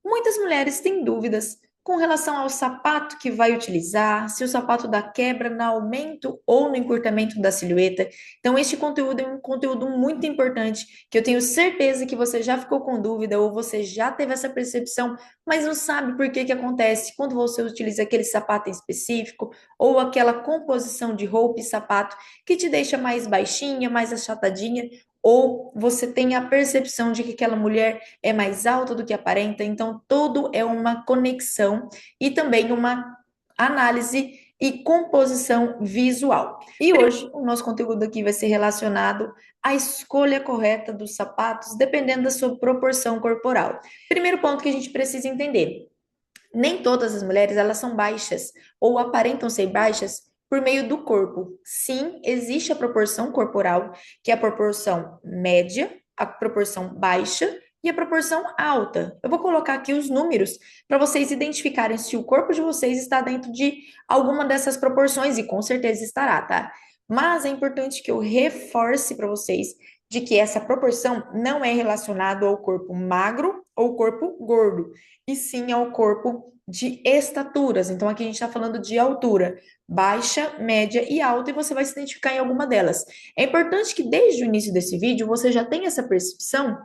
Muitas mulheres têm dúvidas com relação ao sapato que vai utilizar, se o sapato dá quebra no aumento ou no encurtamento da silhueta. Então, este conteúdo é um conteúdo muito importante, que eu tenho certeza que você já ficou com dúvida ou você já teve essa percepção, mas não sabe por que que acontece quando você utiliza aquele sapato em específico ou aquela composição de roupa e sapato que te deixa mais baixinha, mais achatadinha, ou você tem a percepção de que aquela mulher é mais alta do que aparenta, então tudo é uma conexão e também uma análise e composição visual. E hoje o nosso conteúdo aqui vai ser relacionado à escolha correta dos sapatos, dependendo da sua proporção corporal. Primeiro ponto que a gente precisa entender: nem todas as mulheres elas são baixas ou aparentam ser baixas por meio do corpo. Sim, existe a proporção corporal, que é a proporção média, a proporção baixa e a proporção alta. Eu vou colocar aqui os números para vocês identificarem se o corpo de vocês está dentro de alguma dessas proporções, e com certeza estará, tá? Mas é importante que eu reforce para vocês de que essa proporção não é relacionada ao corpo magro ou corpo gordo, e sim ao corpo de estaturas. Então, aqui a gente está falando de altura, baixa, média e alta, e você vai se identificar em alguma delas. É importante que desde o início desse vídeo você já tenha essa percepção,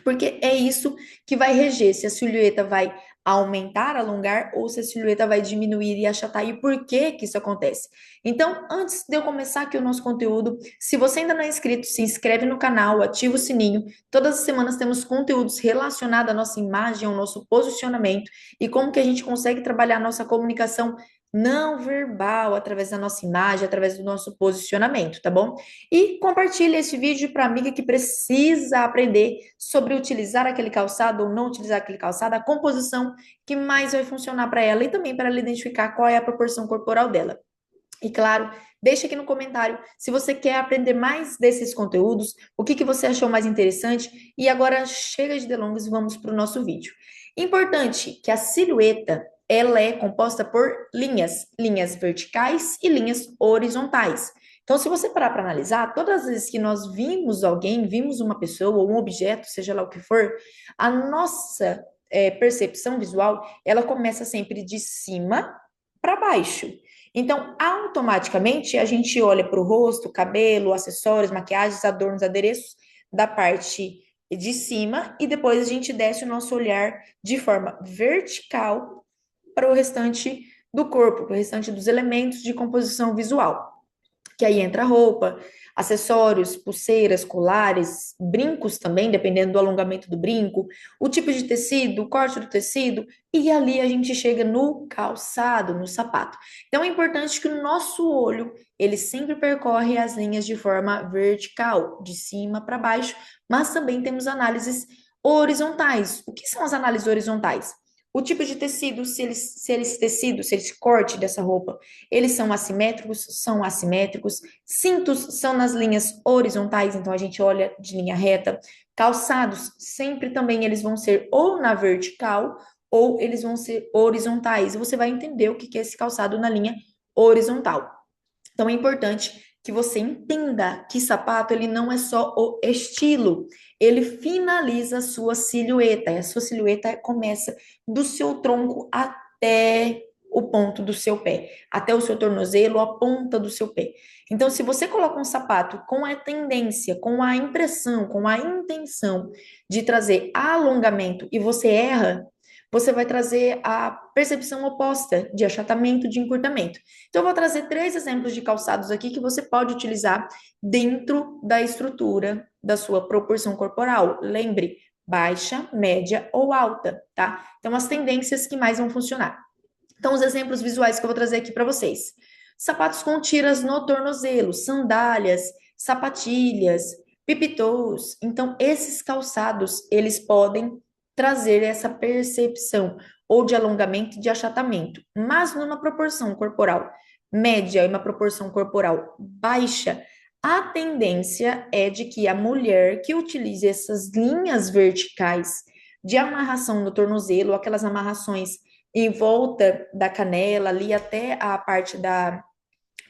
porque é isso que vai reger se a silhueta vai aumentar, alongar, ou se a silhueta vai diminuir e achatar, e por que que isso acontece. Então, antes de eu começar aqui o nosso conteúdo, se você ainda não é inscrito, se inscreve no canal, ativa o sininho. Todas as semanas temos conteúdos relacionados à nossa imagem, ao nosso posicionamento, e como que a gente consegue trabalhar a nossa comunicação não verbal, através da nossa imagem, através do nosso posicionamento, tá bom? E compartilhe esse vídeo para a amiga que precisa aprender sobre utilizar aquele calçado ou não utilizar aquele calçado, a composição que mais vai funcionar para ela e também para ela identificar qual é a proporção corporal dela. E claro, deixa aqui no comentário se você quer aprender mais desses conteúdos, o que que você achou mais interessante. E agora chega de delongas e vamos para o nosso vídeo. Importante que a silhueta ela é composta por linhas verticais e linhas horizontais. Então, se você parar para analisar, todas as vezes que nós vimos alguém, vimos uma pessoa ou um objeto, seja lá o que for, a nossa percepção visual, ela começa sempre de cima para baixo. Então, automaticamente, a gente olha para o rosto, cabelo, acessórios, maquiagens, adornos, adereços da parte de cima e depois a gente desce o nosso olhar de forma vertical para o restante do corpo, para o restante dos elementos de composição visual, que aí entra roupa, acessórios, pulseiras, colares, brincos também, dependendo do alongamento do brinco, o tipo de tecido, o corte do tecido, e ali a gente chega no calçado, no sapato. Então é importante que o nosso olho, ele sempre percorre as linhas de forma vertical, de cima para baixo, mas também temos análises horizontais. O que são as análises horizontais? O tipo de tecido, se esse corte dessa roupa, eles são assimétricos, são assimétricos. Cintos são nas linhas horizontais, então a gente olha de linha reta. Calçados, sempre também eles vão ser ou na vertical ou eles vão ser horizontais. E você vai entender o que é esse calçado na linha horizontal. Então é importante que você entenda que sapato ele não é só o estilo, ele finaliza a sua silhueta. E a sua silhueta começa do seu tronco até o ponto do seu pé, até o seu tornozelo, a ponta do seu pé. Então, se você coloca um sapato com a tendência, com a impressão, com a intenção de trazer alongamento e você erra, você vai trazer a percepção oposta de achatamento, de encurtamento. Então, eu vou trazer três exemplos de calçados aqui que você pode utilizar dentro da estrutura da sua proporção corporal. Lembre, baixa, média ou alta, tá? Então, as tendências que mais vão funcionar. Então, os exemplos visuais que eu vou trazer aqui para vocês. Sapatos com tiras no tornozelo, sandálias, sapatilhas, pipitôs. Então, esses calçados, eles podem trazer essa percepção ou de alongamento e de achatamento, mas numa proporção corporal média e uma proporção corporal baixa, a tendência é de que a mulher que utilize essas linhas verticais de amarração no tornozelo, aquelas amarrações em volta da canela, ali até a parte da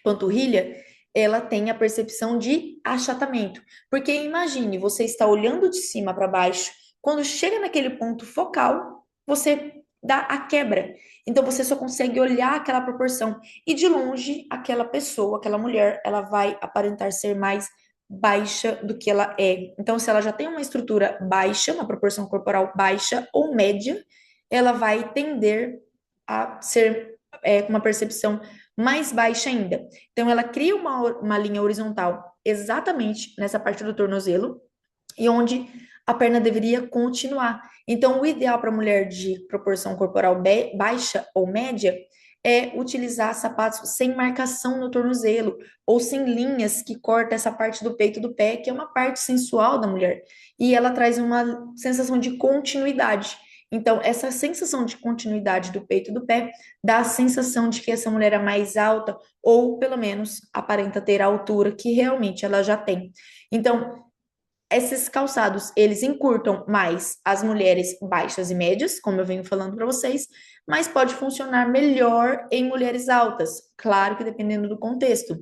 panturrilha, ela tem a percepção de achatamento. Porque imagine, você está olhando de cima para baixo, quando chega naquele ponto focal, você dá a quebra. Então você só consegue olhar aquela proporção e de longe aquela pessoa, aquela mulher, ela vai aparentar ser mais baixa do que ela é. Então se ela já tem uma estrutura baixa, uma proporção corporal baixa ou média, ela vai tender a ser com uma percepção mais baixa ainda. Então ela cria uma linha horizontal exatamente nessa parte do tornozelo e onde a perna deveria continuar. Então, o ideal para mulher de proporção corporal baixa ou média é utilizar sapatos sem marcação no tornozelo ou sem linhas que cortam essa parte do peito do pé, que é uma parte sensual da mulher. E ela traz uma sensação de continuidade. Então, essa sensação de continuidade do peito e do pé dá a sensação de que essa mulher é mais alta ou, pelo menos, aparenta ter a altura que realmente ela já tem. Então, esses calçados, eles encurtam mais as mulheres baixas e médias, como eu venho falando para vocês, mas pode funcionar melhor em mulheres altas, claro que dependendo do contexto.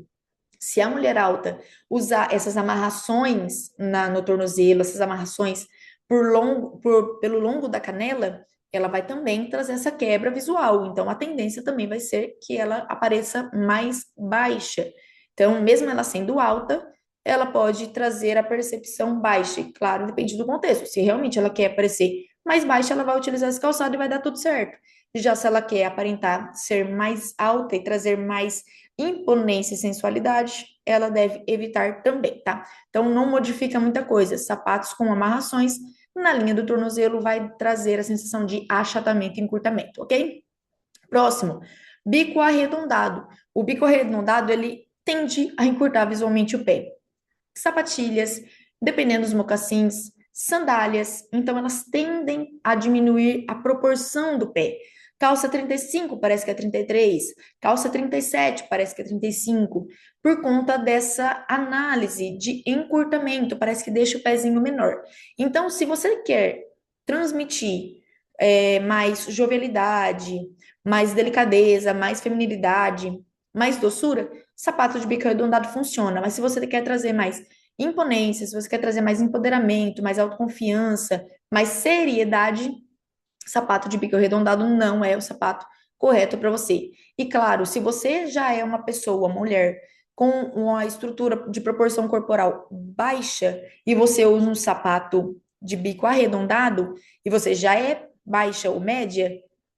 Se a mulher alta usar essas amarrações no tornozelo, essas amarrações pelo longo da canela, ela vai também trazer essa quebra visual. Então, a tendência também vai ser que ela apareça mais baixa. Então, mesmo ela sendo alta, ela pode trazer a percepção baixa. E, claro, depende do contexto. Se realmente ela quer parecer mais baixa, ela vai utilizar esse calçado e vai dar tudo certo. Já se ela quer aparentar ser mais alta e trazer mais imponência e sensualidade, ela deve evitar também, tá? Então, não modifica muita coisa. Sapatos com amarrações na linha do tornozelo vai trazer a sensação de achatamento e encurtamento, ok? Próximo, bico arredondado. O bico arredondado, ele tende a encurtar visualmente o pé. Sapatilhas, dependendo dos mocassins, sandálias, então elas tendem a diminuir a proporção do pé. Calça 35 parece que é 33, calça 37 parece que é 35, por conta dessa análise de encurtamento, parece que deixa o pezinho menor. Então, se você quer transmitir mais jovialidade, mais delicadeza, mais feminilidade, mais doçura, sapato de bico arredondado funciona, mas se você quer trazer mais imponência, se você quer trazer mais empoderamento, mais autoconfiança, mais seriedade, sapato de bico arredondado não é o sapato correto para você. E claro, se você já é uma pessoa, mulher, com uma estrutura de proporção corporal baixa e você usa um sapato de bico arredondado e você já é baixa ou média,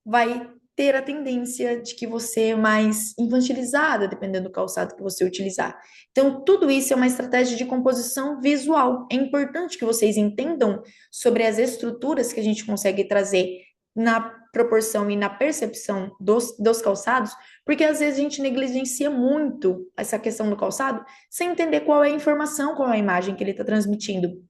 vai ter a tendência de que você é mais infantilizada, dependendo do calçado que você utilizar. Então, tudo isso é uma estratégia de composição visual. É importante que vocês entendam sobre as estruturas que a gente consegue trazer na proporção e na percepção dos calçados, porque às vezes a gente negligencia muito essa questão do calçado sem entender qual é a informação, qual é a imagem que ele está transmitindo.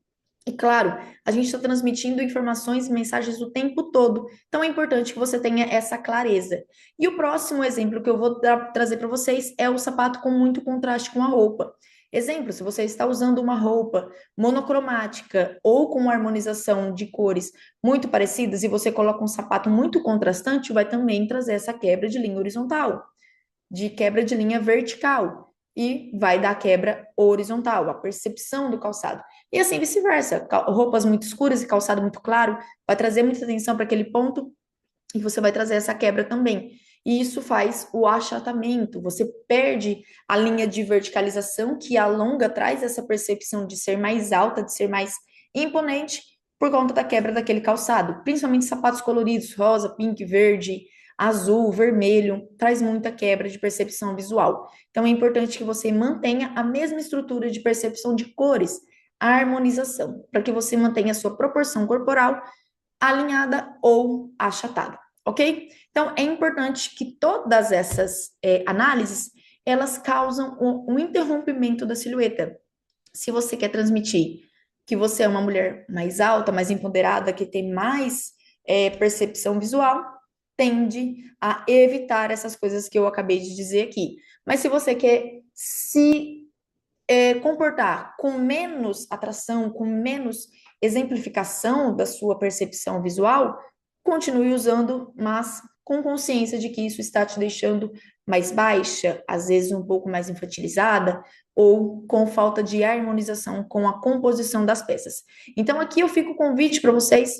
E claro, a gente está transmitindo informações e mensagens o tempo todo, então é importante que você tenha essa clareza. E o próximo exemplo que eu vou trazer para vocês é o sapato com muito contraste com a roupa. Exemplo, se você está usando uma roupa monocromática ou com uma harmonização de cores muito parecidas e você coloca um sapato muito contrastante, vai também trazer essa quebra de linha horizontal, de quebra de linha vertical e vai dar quebra horizontal, a percepção do calçado. E assim vice-versa, roupas muito escuras e calçado muito claro vai trazer muita atenção para aquele ponto e você vai trazer essa quebra também. E isso faz o achatamento, você perde a linha de verticalização que a longa traz essa percepção de ser mais alta, de ser mais imponente por conta da quebra daquele calçado, principalmente sapatos coloridos, rosa, pink, verde, azul, vermelho, traz muita quebra de percepção visual. Então é importante que você mantenha a mesma estrutura de percepção de cores, a harmonização, para que você mantenha a sua proporção corporal alinhada ou achatada, ok? Então, é importante que todas essas análises, elas causam um interrompimento da silhueta. Se você quer transmitir que você é uma mulher mais alta, mais empoderada, que tem mais percepção visual, tende a evitar essas coisas que eu acabei de dizer aqui. Mas se você quer se comportar com menos atração, com menos exemplificação da sua percepção visual, continue usando, mas com consciência de que isso está te deixando mais baixa, às vezes um pouco mais infantilizada, ou com falta de harmonização com a composição das peças. Então, aqui eu fico o convite para vocês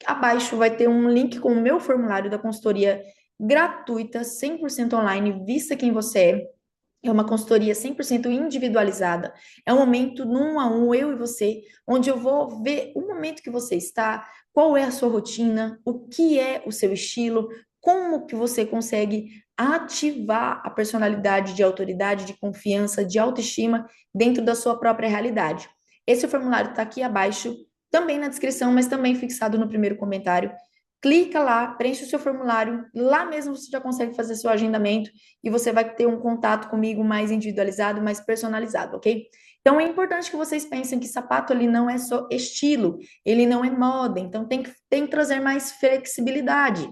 abaixo vai ter um link com o meu formulário da consultoria gratuita, 100% online, vista quem você é. É uma consultoria 100% individualizada. É um momento num a um, eu e você, onde eu vou ver o momento que você está, qual é a sua rotina, o que é o seu estilo, como que você consegue ativar a personalidade de autoridade, de confiança, de autoestima dentro da sua própria realidade. Esse formulário está aqui abaixo, também na descrição, mas também fixado no primeiro comentário. Clica lá, preenche o seu formulário, lá mesmo você já consegue fazer seu agendamento e você vai ter um contato comigo mais individualizado, mais personalizado, ok? Então é importante que vocês pensem que sapato ali não é só estilo, ele não é moda, então tem que trazer mais flexibilidade.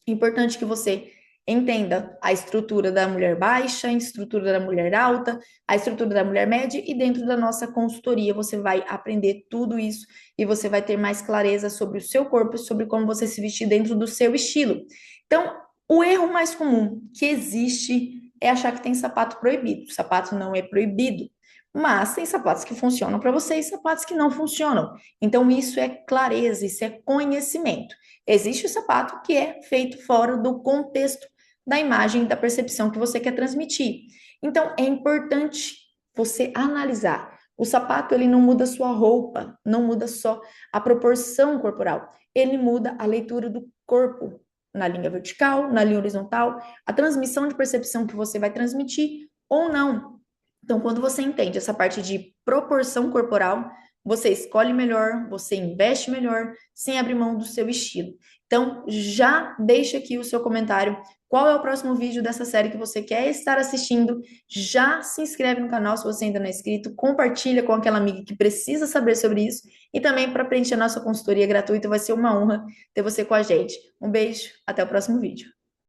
É importante que você entenda a estrutura da mulher baixa, a estrutura da mulher alta, a estrutura da mulher média e dentro da nossa consultoria você vai aprender tudo isso e você vai ter mais clareza sobre o seu corpo, sobre como você se vestir dentro do seu estilo. Então, o erro mais comum que existe é achar que tem sapato proibido. O sapato não é proibido, mas tem sapatos que funcionam para você e sapatos que não funcionam. Então, isso é clareza, isso é conhecimento. Existe o sapato que é feito fora do contexto da imagem, da percepção que você quer transmitir. Então, é importante você analisar. O sapato, ele não muda sua roupa, não muda só a proporção corporal, ele muda a leitura do corpo na linha vertical, na linha horizontal, a transmissão de percepção que você vai transmitir ou não. Então, quando você entende essa parte de proporção corporal, você escolhe melhor, você investe melhor, sem abrir mão do seu estilo. Então, já deixa aqui o seu comentário. Qual é o próximo vídeo dessa série que você quer estar assistindo? Já se inscreve no canal se você ainda não é inscrito, compartilha com aquela amiga que precisa saber sobre isso e também para preencher a nossa consultoria gratuita, vai ser uma honra ter você com a gente. Um beijo, até o próximo vídeo.